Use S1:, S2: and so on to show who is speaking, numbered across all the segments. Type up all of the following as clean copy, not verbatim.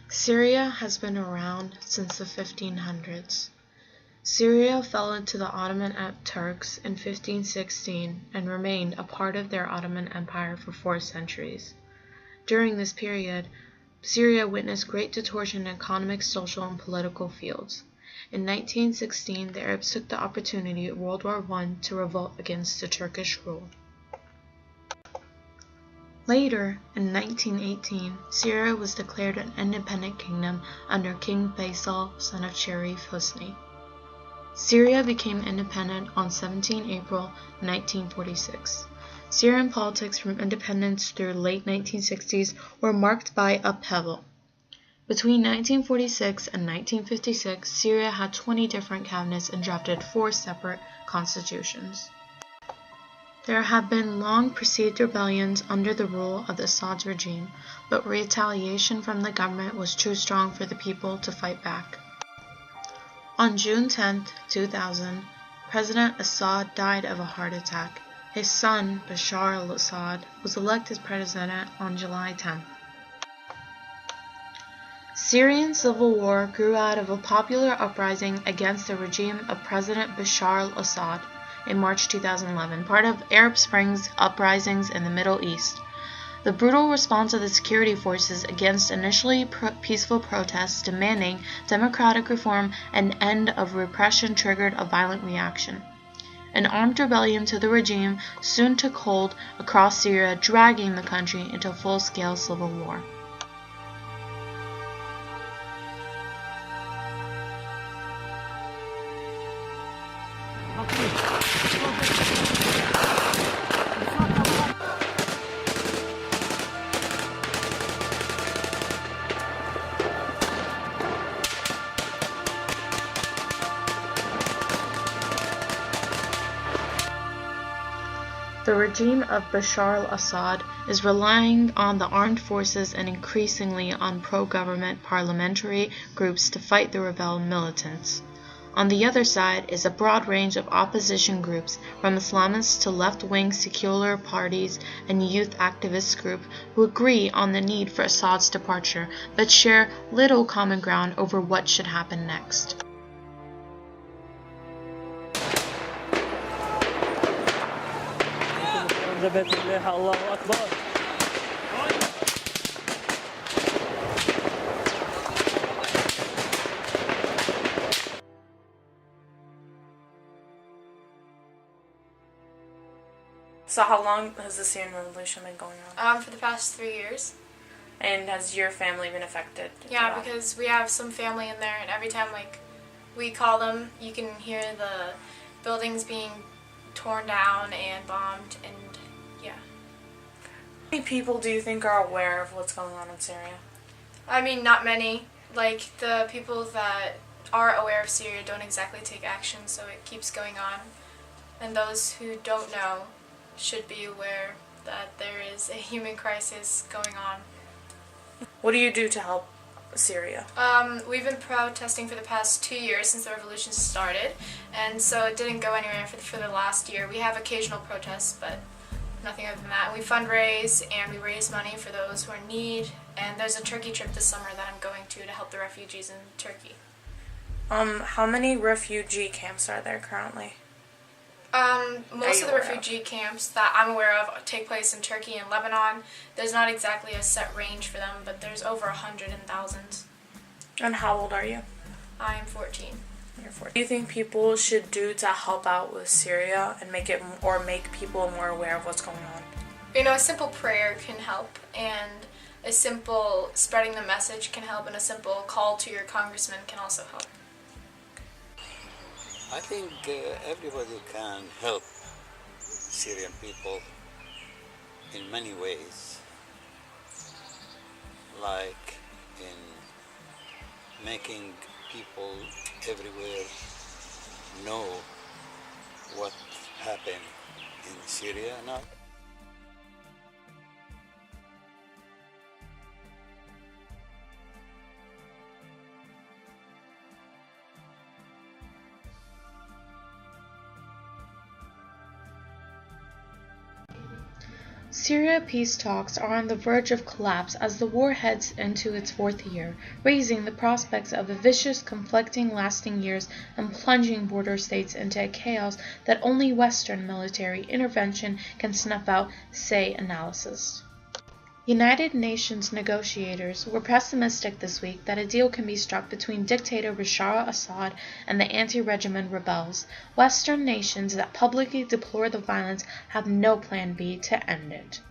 S1: Syria has been around since the 1500s. Syria fell into the Ottoman Turks in 1516 and remained a part of their Ottoman Empire for 4 centuries. During this period, Syria witnessed great distortion in economic, social, and political fields. In 1916, the Arabs took the opportunity of World War I to revolt against the Turkish rule. Later, in 1918, Syria was declared an independent kingdom under King Faisal, son of Sharif Husni. Syria became independent on 17 April 1946. Syrian politics from independence through the late 1960s were marked by upheaval. Between 1946 and 1956, Syria had 20 different cabinets and drafted 4 separate constitutions. There have been long perceived rebellions under the rule of the Assad's regime, but retaliation from the government was too strong for the people to fight back. On June 10, 2000, President Assad died of a heart attack. His son, Bashar al-Assad, was elected president on July 10. Syrian civil war grew out of a popular uprising against the regime of President Bashar al-Assad in March 2011, part of Arab Spring's uprisings in the Middle East. The brutal response of the security forces against initially peaceful protests demanding democratic reform and end of repression triggered a violent reaction. An armed rebellion to the regime soon took hold across Syria, dragging the country into a full-scale civil war. The regime of Bashar al-Assad is relying on the armed forces and increasingly on pro-government parliamentary groups to fight the rebel militants. On the other side is a broad range of opposition groups, from Islamists to left-wing secular parties and youth activist groups, who agree on the need for Assad's departure, but share little common ground over what should happen next.
S2: So how long has the Syrian revolution been going on?
S3: For the past 3 years.
S2: And has your family been affected?
S3: Yeah, because we have some family in there, and every time we call them, you can hear the buildings being torn down and bombed, and yeah.
S2: How many people do you think are aware of what's going on in Syria?
S3: I mean, not many. Like, the people that are aware of Syria don't exactly take action, so it keeps going on. And those who don't know should be aware that there is a human crisis going on.
S2: What do you do to help Syria?
S3: We've been protesting for the past 2 years since the revolution started, and so it didn't go anywhere for the last year. We have occasional protests, but nothing other than that. We fundraise and we raise money for those who are in need, and there's a Turkey trip this summer that I'm going to help the refugees in Turkey.
S2: How many refugee camps are there currently?
S3: Most of the refugee camps that I'm aware of take place in Turkey and Lebanon. There's not exactly a set range for them, but there's over 100 and thousands.
S2: And how old are you?
S3: I'm 14.
S2: You're 14. What do you think people should do to help out with Syria and make people more aware of what's going on?
S3: You know, a simple prayer can help, and a simple spreading the message can help, and a simple call to your congressman can also help.
S4: I think everybody can help Syrian people in many ways, like in making people everywhere know what happened in Syria now.
S1: Syria peace talks are on the verge of collapse as the war heads into its fourth year, raising the prospects of a vicious, conflicting, lasting years and plunging border states into a chaos that only Western military intervention can snuff out, say analysts. United Nations negotiators were pessimistic this week that a deal can be struck between dictator Bashar al-Assad and the anti-regime rebels. Western nations that publicly deplore the violence have no plan B to end it.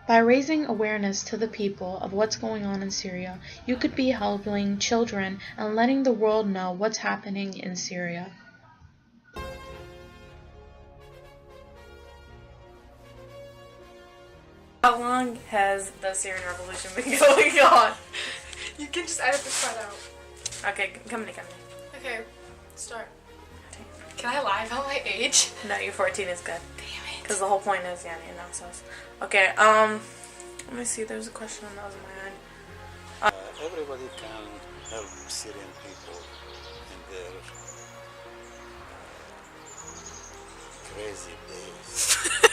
S1: By raising awareness to the people of what's going on in Syria, you could be helping children and letting the world know what's happening in Syria.
S2: How long has the Syrian revolution been going on?
S3: You can just edit this part out.
S2: Okay, come to.
S3: Okay, start. Can I lie about my age?
S2: No, you're 14 is good.
S3: Damn it.
S2: Because the whole point is, yeah, you know, so. Okay, let me see, there's a question that was in my head.
S4: Everybody can help Syrian people in their crazy days.